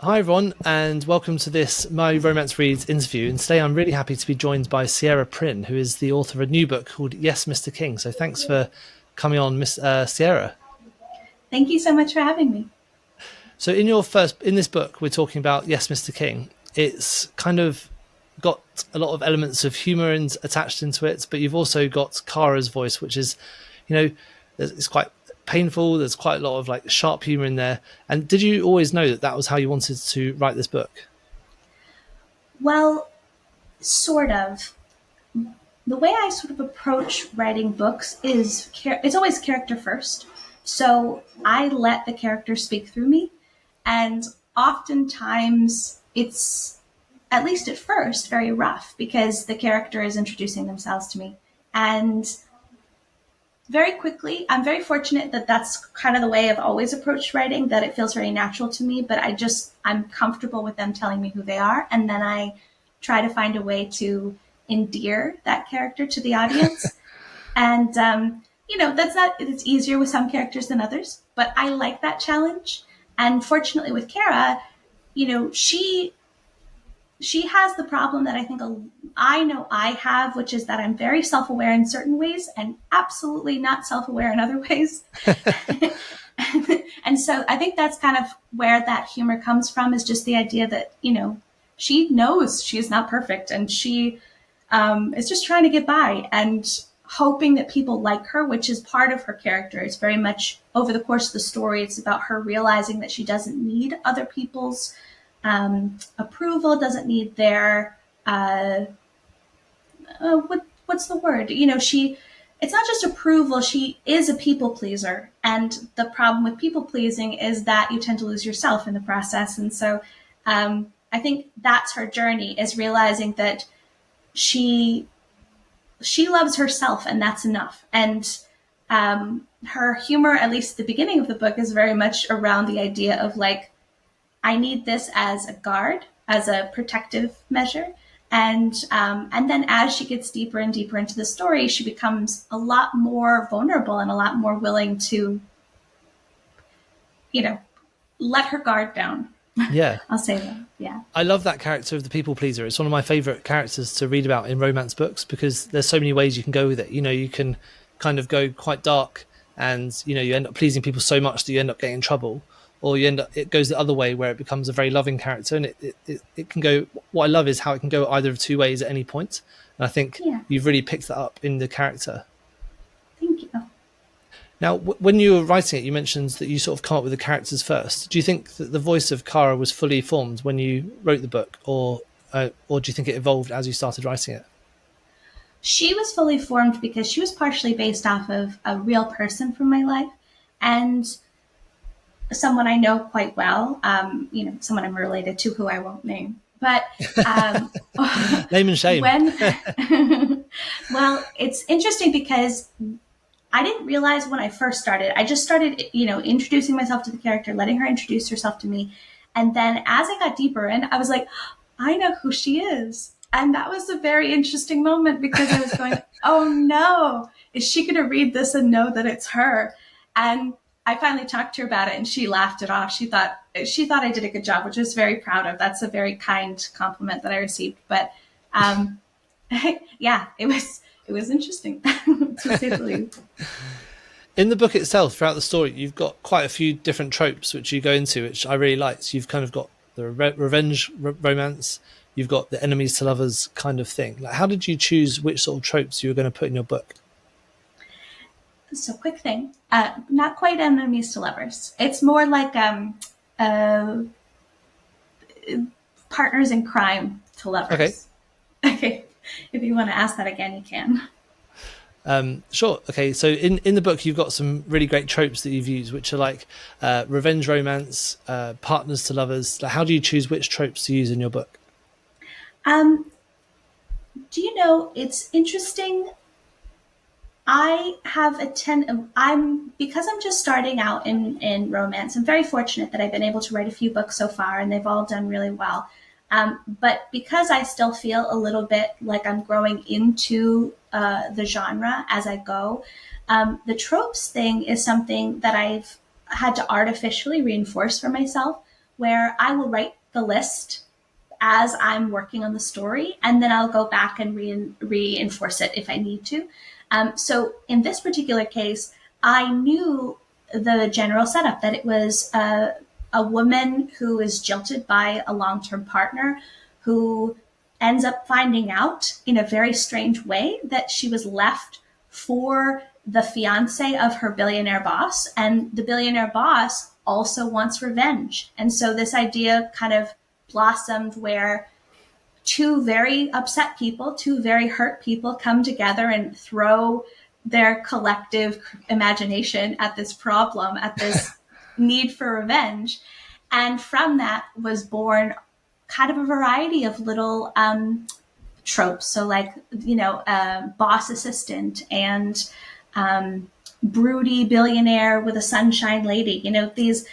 Hi everyone, and welcome to this My Romance Reads interview. And today I'm really happy to be joined by Sierra Prynne, who is the author of a new book called Yes, Mr. King. So thanks for coming on, Miss Sierra. Thank you so much for having me. So in this book, we're talking about Yes, Mr. King. It's kind of got a lot of elements of humour and attached into it, but you've also got Kara's voice, which is, you know, it's quite painful. There's quite a lot of like sharp humour in there. And did you always know that that was how you wanted to write this book? Well, sort of. The way I sort of approach writing books is it's always character first. So I let the character speak through me, and oftentimes it's, at least at first, very rough because the character is introducing themselves to me. And very quickly, I'm very fortunate that that's kind of the way I've always approached writing, that it feels very natural to me, but I'm comfortable with them telling me who they are. And then I try to find a way to endear that character to the audience. And, it's easier with some characters than others, but I like that challenge. And fortunately with Kara, you know, she has the problem that I think I know I have, which is that I'm very self aware in certain ways and absolutely not self aware in other ways. And so I think that's kind of where that humor comes from, is just the idea that, you know, she knows she's not perfect and she is just trying to get by and hoping that people like her, which is part of her character. It's very much over the course of the story. It's about her realizing that she doesn't need other people's approval, doesn't need their what's the word? You know, it's not just approval. She is a people pleaser, and the problem with people pleasing is that you tend to lose yourself in the process. And so, I think that's her journey, is realizing that she loves herself, and that's enough. And her humor, at least at the beginning of the book, is very much around the idea of like, I need this as a guard, as a protective measure. And then as she gets deeper and deeper into the story, she becomes a lot more vulnerable and a lot more willing to, you know, let her guard down. Yeah. I'll say that. Yeah. I love that character of the people pleaser. It's one of my favorite characters to read about in romance books because there's so many ways you can go with it. You know, you can kind of go quite dark and, you know, you end up pleasing people so much that you end up getting in trouble, or it goes the other way where it becomes a very loving character. And it can go, what I love is how it can go either of two ways at any point. And I think you've really picked that up in the character. Thank you. Now, when you were writing it, you mentioned that you sort of come up with the characters first. Do you think that the voice of Kara was fully formed when you wrote the book, or do you think it evolved as you started writing it? She was fully formed because she was partially based off of a real person from my life, and someone I know quite well. Someone I'm related to who I won't name. But name and shame. Well, it's interesting because I didn't realize when I first started. I just started, introducing myself to the character, letting her introduce herself to me. And then as I got deeper in, I was like, I know who she is. And that was a very interesting moment because I was going, oh no, is she going to read this and know that it's her? And I finally talked to her about it and she laughed it off. She thought I did a good job, which I was very proud of. That's a very kind compliment that I received. But yeah, it was interesting to say the least. In the book itself, throughout the story, you've got quite a few different tropes which you go into, which I really liked. So you've kind of got the revenge romance, you've got the enemies to lovers kind of thing. Like, how did you choose which sort of tropes you were going to put in your book? So, quick thing, not quite enemies to lovers. It's more like partners in crime to lovers. Okay. If you want to ask that again, you can. Sure. Okay. So in the book, you've got some really great tropes that you've used, which are like revenge romance, partners to lovers. Like, how do you choose which tropes to use in your book? Do you know, it's interesting. I have because I'm just starting out in romance. I'm very fortunate that I've been able to write a few books so far, and they've all done really well. But because I still feel a little bit like I'm growing into the genre as I go, the tropes thing is something that I've had to artificially reinforce for myself, where I will write the list as I'm working on the story, and then I'll go back and reinforce it if I need to. So in this particular case, I knew the general setup, that it was a woman who is jilted by a long-term partner who ends up finding out in a very strange way that she was left for the fiance of her billionaire boss. And the billionaire boss also wants revenge. And so this idea kind of blossomed where two very upset people, two very hurt people come together and throw their collective imagination at this problem, at this need for revenge. And from that was born kind of a variety of little tropes. So like, boss assistant and broody billionaire with a sunshine lady. These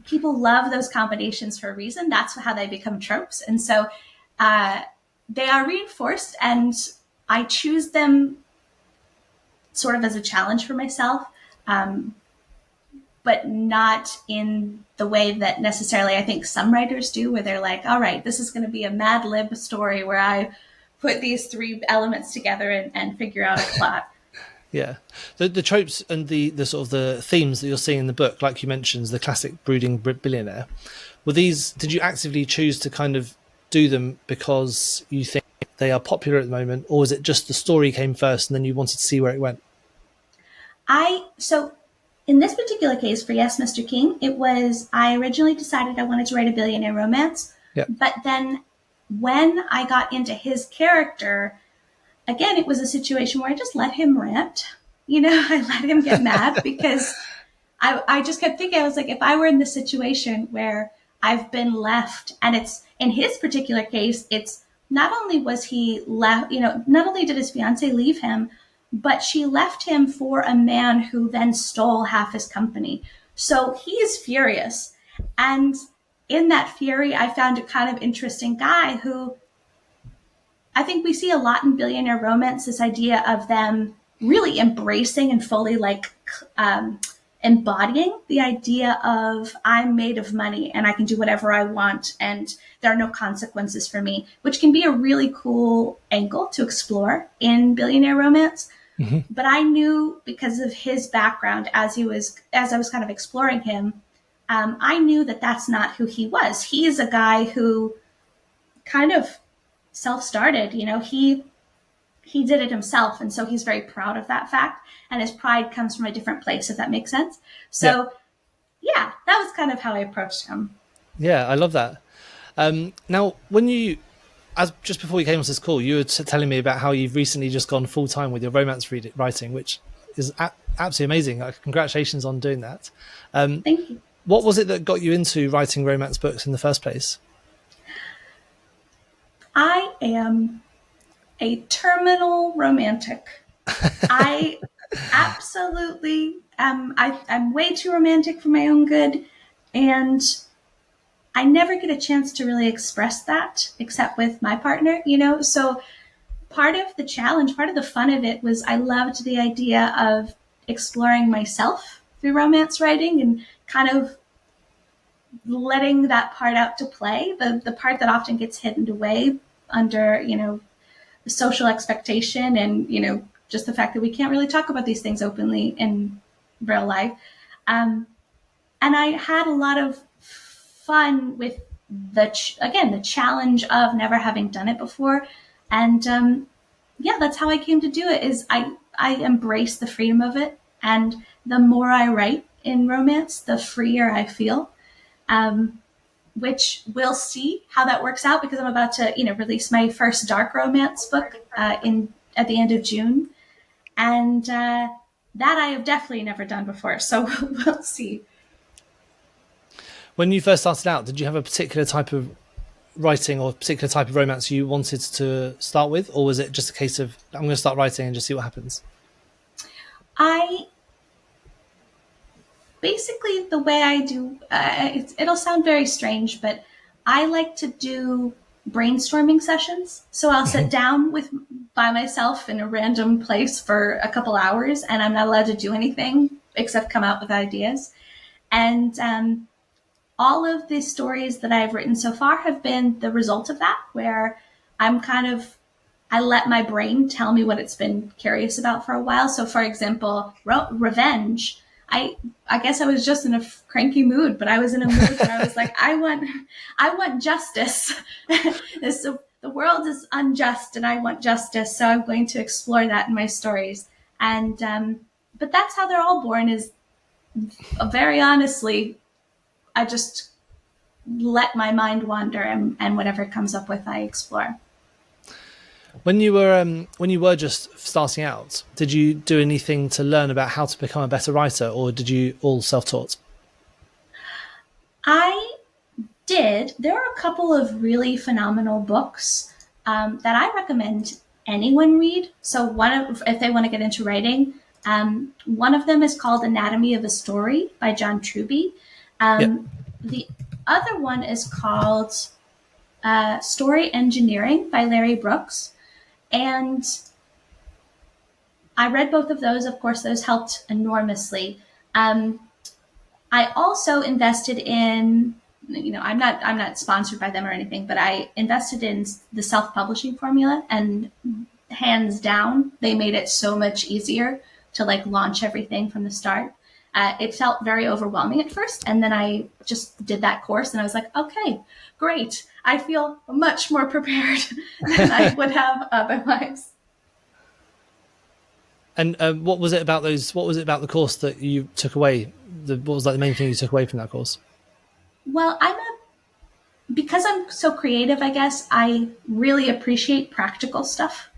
people love those combinations for a reason. That's how they become tropes. And so they are reinforced, and I choose them sort of as a challenge for myself, but not in the way that necessarily I think some writers do, where they're like, all right, this is going to be a Mad Lib story where I put these three elements together and figure out a plot. Yeah, the tropes and the sort of the themes that you're seeing in the book, like you mentioned, the classic brooding billionaire. Were these? Did you actively choose to kind of do them because you think they are popular at the moment, or is it just the story came first and then you wanted to see where it went? So in this particular case for Yes, Mr. King, it was, I originally decided I wanted to write a billionaire romance, but then when I got into his character, again, it was a situation where I just let him rant. I let him get mad because I just kept thinking, I was like, if I were in this situation where I've been left, and it's, in his particular case, it's not only was he left, not only did his fiance leave him, but she left him for a man who then stole half his company. So he is furious. And in that fury, I found a kind of interesting guy who, I think we see a lot in billionaire romance, this idea of them really embracing and fully embodying the idea of, I'm made of money and I can do whatever I want and there are no consequences for me, which can be a really cool angle to explore in billionaire romance. Mm-hmm. But I knew, because of his background, as I was kind of exploring him, I knew that that's not who he was. He is a guy who kind of self-started, he did it himself. And so he's very proud of that fact. And his pride comes from a different place, if that makes sense. So yeah, that was kind of how I approached him. Yeah, I love that. Now, just before we came on this call, you were telling me about how you've recently just gone full time with your romance writing, which is absolutely amazing. Congratulations on doing that. Thank you. What was it that got you into writing romance books in the first place? I am a terminal romantic. I absolutely I'm way too romantic for my own good, and I never get a chance to really express that except with my partner, So part of the challenge, part of the fun of it was I loved the idea of exploring myself through romance writing and kind of letting that part out to play, the part that often gets hidden away under, social expectation and, just the fact that we can't really talk about these things openly in real life. And I had a lot of fun with the challenge of never having done it before. And that's how I came to do it, is I embrace the freedom of it. And the more I write in romance, the freer I feel. Which we'll see how that works out, because I'm about to, release my first dark romance book at the end of June. And that I have definitely never done before. So we'll see. When you first started out, did you have a particular type of writing or a particular type of romance you wanted to start with? Or was it just a case of, I'm going to start writing and just see what happens? Basically, the way I do, it'll sound very strange, but I like to do brainstorming sessions. So I'll sit down by myself in a random place for a couple hours, and I'm not allowed to do anything except come out with ideas. And all of the stories that I've written so far have been the result of that, where I'm kind of, I let my brain tell me what it's been curious about for a while. So, for example, revenge. I guess I was just in a cranky mood, but I was in a mood where I was like, I want justice. So the world is unjust, and I want justice. So I'm going to explore that in my stories. And but that's how they're all born. Is very honestly, I just let my mind wander, and whatever comes up with, I explore. When you were just starting out, did you do anything to learn about how to become a better writer, or did you all self-taught? I did. There are a couple of really phenomenal books that I recommend anyone read. So if they want to get into writing, one of them is called Anatomy of a Story by John Truby. Yep. The other one is called Story Engineering by Larry Brooks. And I read both of those. Of course, those helped enormously. I also invested in, I'm not sponsored by them or anything, but I invested in the self-publishing formula, and hands down, they made it so much easier to launch everything from the start. It felt very overwhelming at first, and then I just did that course, and I was like, okay, great. I feel much more prepared than I would have otherwise. And what was it about the course that you took away? What was the main thing you took away from that course? Well, because I'm so creative, I guess I really appreciate practical stuff.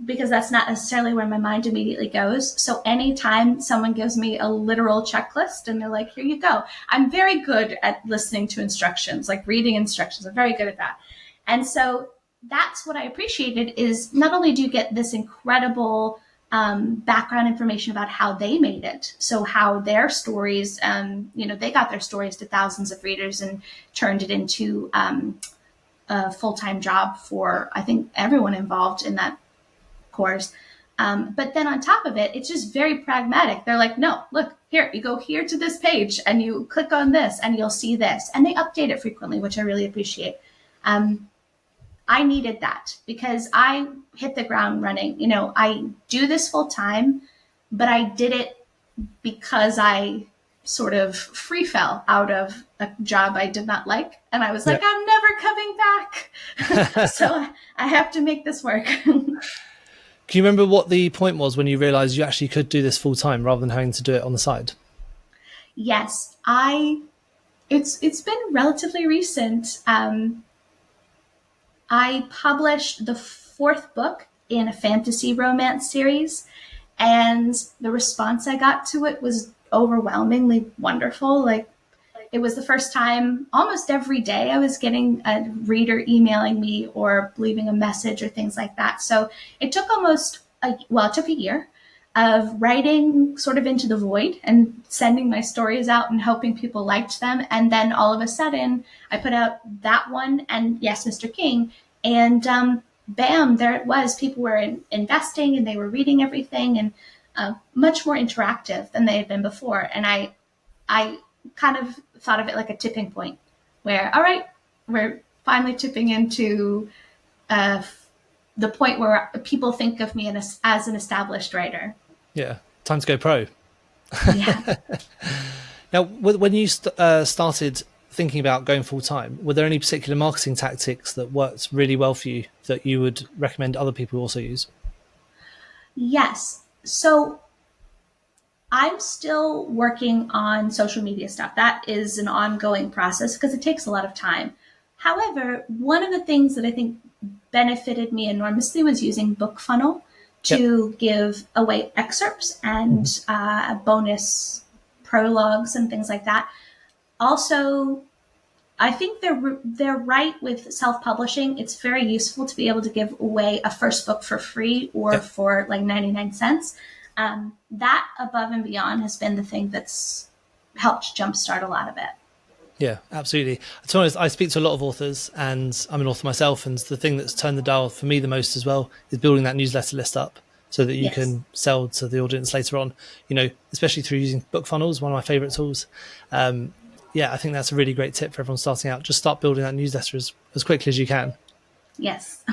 Because that's not necessarily where my mind immediately goes. So anytime someone gives me a literal checklist and they're like, here you go, I'm very good at listening to instructions, like reading instructions. I'm very good at that. And so that's what I appreciated, is not only do you get this incredible background information about how they made it. So how their stories, they got their stories to thousands of readers and turned it into a full-time job for, I think, everyone involved in that course. But then on top of it, it's just very pragmatic. They're like, no, look, here, you go here to this page and you click on this and you'll see this. And they update it frequently, which I really appreciate. I needed that because I hit the ground running. I do this full time, but I did it because I sort of free fell out of a job I did not like. And I was like, I'm never coming back. So I have to make this work. Can you remember what the point was when you realized you actually could do this full time rather than having to do it on the side? Yes, it's been relatively recent. I published the 4th book in a fantasy romance series, and the response I got to it was overwhelmingly wonderful. It was the first time almost every day I was getting a reader emailing me or leaving a message or things like that. So it took it took a year of writing sort of into the void and sending my stories out and hoping people liked them. And then all of a sudden I put out that one and Yes, Mr. King. And bam, there it was. People were investing and they were reading everything, and much more interactive than they had been before. And I kind of thought of it like a tipping point where, all right, we're finally tipping into the point where people think of me as an established writer. Yeah, time to go pro. Yeah. Now, when you started thinking about going full time, were there any particular marketing tactics that worked really well for you that you would recommend other people also use? Yes. So I'm still working on social media stuff. That is an ongoing process because it takes a lot of time. However, one of the things that I think benefited me enormously was using BookFunnel to give away excerpts and bonus prologues and things like that. Also, I think they're right with self-publishing. It's very useful to be able to give away a first book for free or for like 99 cents. That above and beyond has been the thing that's helped jumpstart a lot of it. Yeah, absolutely. To be honest, I speak to a lot of authors, and I'm an author myself, and the thing that's turned the dial for me the most as well is building that newsletter list up so that you can sell to the audience later on, especially through using BookFunnels, one of my favorite tools. Yeah, I think that's a really great tip for everyone starting out. Just start building that newsletter as quickly as you can. Yes.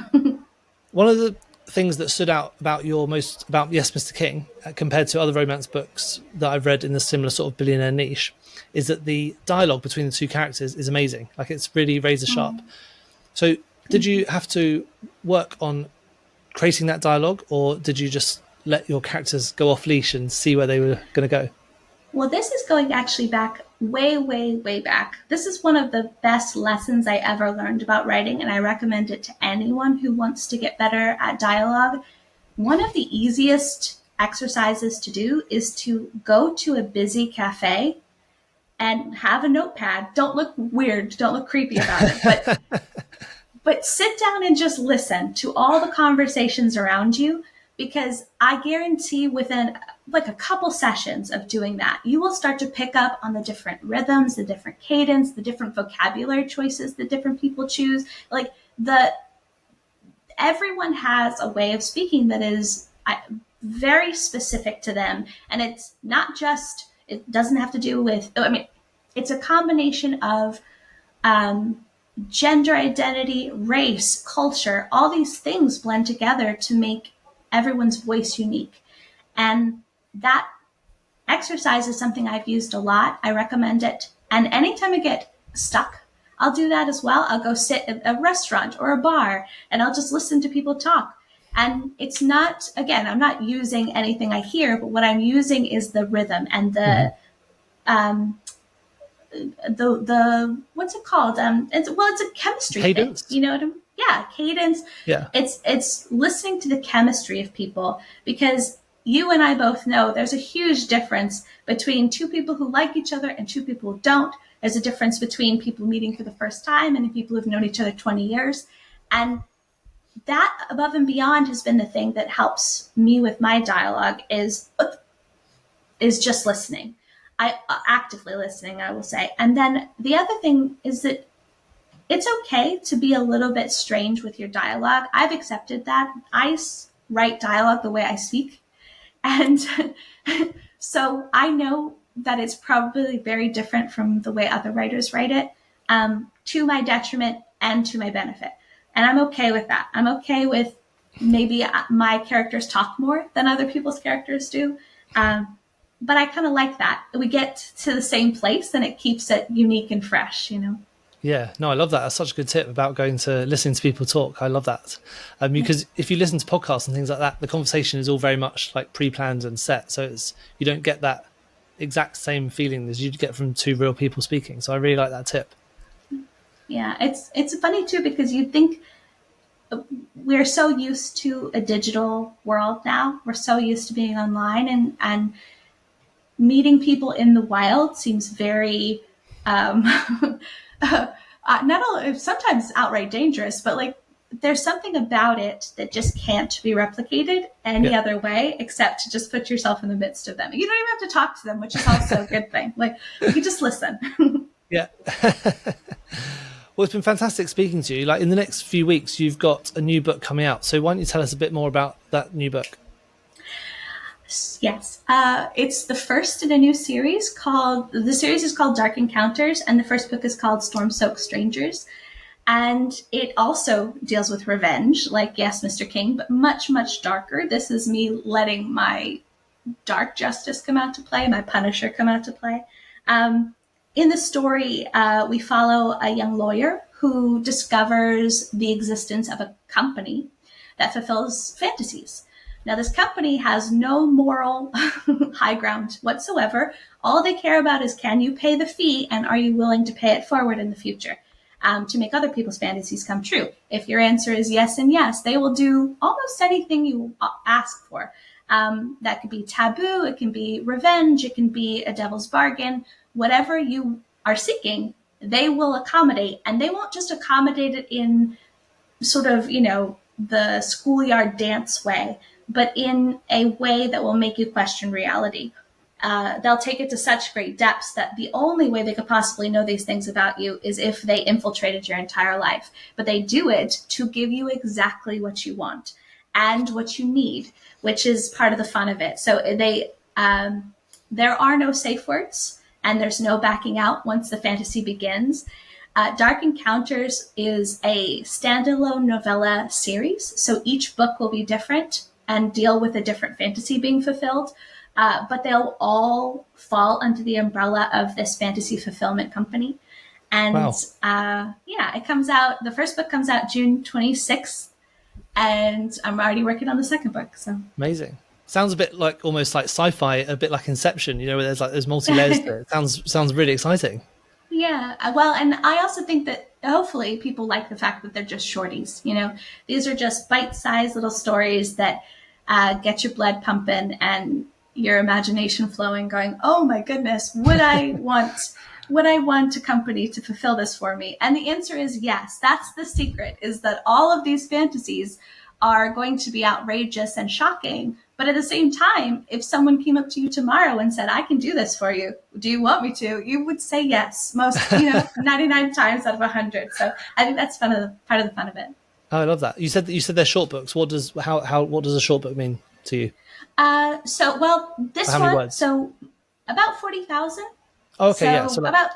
One of the things that stood out about about Yes, Mr. King, compared to other romance books that I've read in the similar sort of billionaire niche, is that the dialogue between the two characters is amazing. Like, it's really razor sharp. So did you have to work on creating that dialogue, or did you just let your characters go off leash and see where they were going to go? Well, this is going actually back way, way, way back. This is one of the best lessons I ever learned about writing, and I recommend it to anyone who wants to get better at dialogue. One of the easiest exercises to do is to go to a busy cafe and have a notepad. Don't look weird, don't look creepy about it, but sit down and just listen to all the conversations around you, because I guarantee within like a couple sessions of doing that, you will start to pick up on the different rhythms, the different cadence, the different vocabulary choices that different people choose. Like, everyone has a way of speaking that is very specific to them. And it's not just, it doesn't have to do with, I mean, it's a combination of gender identity, race, culture, all these things blend together to make everyone's voice unique. And that exercise is something I've used a lot. I recommend it. And anytime I get stuck, I'll do that as well. I'll go sit at a restaurant or a bar and I'll just listen to people talk. And it's not, again, I'm not using anything I hear, but what I'm using is the rhythm and the what's it called? It's a chemistry Cadence? thing. You know what I mean? Yeah, cadence. Yeah. It's listening to the chemistry of people, because you and I both know there's a huge difference between two people who like each other and two people who don't. There's a difference between people meeting for the first time and people who've known each other 20 years. And that above and beyond has been the thing that helps me with my dialogue is just listening. I actively listening, I will say. And then the other thing is that it's okay to be a little bit strange with your dialogue. I've accepted that. I write dialogue the way I speak. And so I know that it's probably very different from the way other writers write it, to my detriment and to my benefit. And I'm okay with that. I'm okay with maybe my characters talk more than other people's characters do. But I kind of like that. We get to the same place and it keeps it unique and fresh, you know? Yeah, no, I love that. That's such a good tip about going to listening to people talk. I love that. Because if you listen to podcasts and things like that, the conversation is all very much like pre-planned and set. So you don't get that exact same feeling as you'd get from two real people speaking. So I really like that tip. Yeah, it's funny too, because you think we're so used to a digital world now. We're so used to being online, and meeting people in the wild seems very not only sometimes outright dangerous, but like there's something about it that just can't be replicated any other way except to just put yourself in the midst of them. You don't even have to talk to them, which is also a good thing. Like, you just listen. Yeah. Well, it's been fantastic speaking to you. Like, in the next few weeks, you've got a new book coming out. So why don't you tell us a bit more about that new book? Yes. It's the first in a new series the series is called Dark Encounters, and the first book is called Storm-Soaked Strangers. And it also deals with revenge, like Yes, Mr. King, but much, much darker. This is me letting my dark justice come out to play, my Punisher come out to play. In the story, we follow a young lawyer who discovers the existence of a company that fulfills fantasies. Now, this company has no moral high ground whatsoever. All they care about is, can you pay the fee, and are you willing to pay it forward in the future to make other people's fantasies come true? If your answer is yes and yes, they will do almost anything you ask for. That could be taboo, it can be revenge, it can be a devil's bargain. Whatever you are seeking, they will accommodate, and they won't just accommodate it in sort of, the schoolyard dance way, but in a way that will make you question reality. They'll take it to such great depths that the only way they could possibly know these things about you is if they infiltrated your entire life. But they do it to give you exactly what you want and what you need, which is part of the fun of it. So there are no safe words, and there's no backing out once the fantasy begins. Dark Encounters is a standalone novella series, so each book will be different and deal with a different fantasy being fulfilled, but they'll all fall under the umbrella of this fantasy fulfillment company. And Wow. yeah, it comes out, the first book comes out June 26th, and I'm already working on the second book. So Amazing. Sounds a bit like almost like sci-fi, a bit like Inception, you know, where there's like there's multi layers to it. Sounds really exciting. yeah, well, and I also think that hopefully people like the fact that they're just shorties. You know, these are just bite-sized little stories that get your blood pumping and your imagination flowing, going, "Oh my goodness, would I want a company to fulfill this for me?" And the answer is yes. That's the secret: is that all of these fantasies are going to be outrageous and shocking. But at the same time, if someone came up to you tomorrow and said, "I can do this for you. Do you want me to?" You would say yes, 99 times out of 100. So I think that's part of the fun of it. Oh, I love that. You said they're short books. What does a short book mean to you? This How many one, words? so about 40,000. Oh, okay, yeah. So So like, about,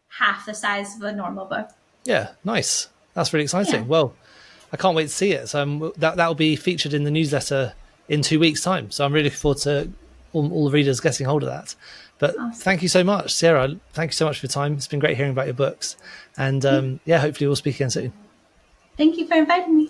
half the size of a normal book. yeah, nice. That's really Yeah. exciting. Well, I can't wait to see it. So that will be featured in the newsletter in 2 weeks' time. So I'm really looking forward to all the readers getting hold of that. But Awesome. thank you so much, Sarah. Thank you so much for your time. It's been great hearing about your books. And yeah, hopefully we'll speak again soon. Thank you for inviting me.